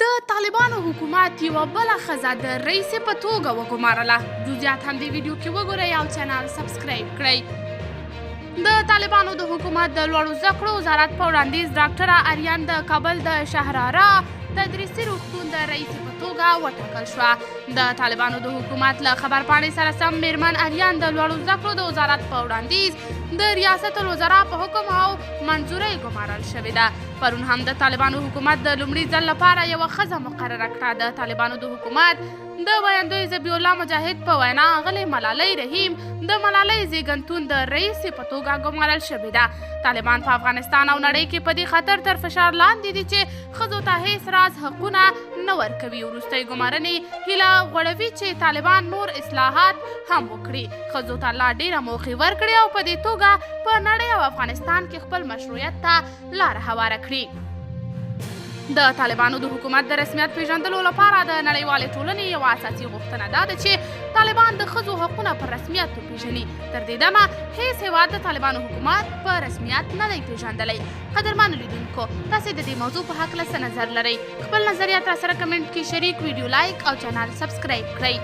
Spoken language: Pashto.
د طالبانو حکومت یوه بله ښځه د رئیسې په توګه وګمارله. جزئیات هم دې ویډیو کې وګورئ او چینل سبسکرایب کړئ. د طالبانو د حکومت د لوړو زده کړو وزارت په وړاندیز ډاکټره اریان د کابل د شهراره تدریسي روغتون د رئیسې په توګه وټاکل شوه. د طالبانو د حکومت له خبرپاڼې سره سم میرمن اریان د لوړو زده کړو د وزارت په وړاندیز د ریاست الوزرا په حکم او منظورۍ ګمارل شوې ده. پرون هم د طالبانو حکومت د لومړي ځل لپاره یوه ښځه مقرره کړه. د طالبانو د حکومت د ویاندوی ذبیح الله مجاهد په وینا اغلې ملالۍ رحیم د ملالۍ زیږنتون د رئیسې په توګه ګمارل شوې ده. طالبان په افغانستان او نړۍ کې په دې خطر تر فشار لاندې دي چې ښځو ته هیڅ راز حقونه نه ورکوي. وروستۍ ګمارنې هیله غوړوي چې طالبان نور اصلاحات هم وکړي، ښځو ته لا ډیره موقع ورکړي او په دې توګه په نړۍ او افغانستان کې خپل مشروعیت ته لاره هواره کړي. د طالبانو د حکومت د رسمیت پیژندلو لپاره د نړیوالې ټولنې یوه اساسي غوښتنه دا ده چې طالبان د ښځو حقونه په رسمیت وپیژني. تر دې دمه هیڅ هیواد د طالبانو حکومت په رسمیت نه دی پیژندلی. قدرمنو لیدونکو، تاسې د دې موضوع په هکله څه نظر لرئ؟ خپل نظریات راسره کمنټ کې شریک، ویډیو لایک او چینل سبسکرایب کړئ.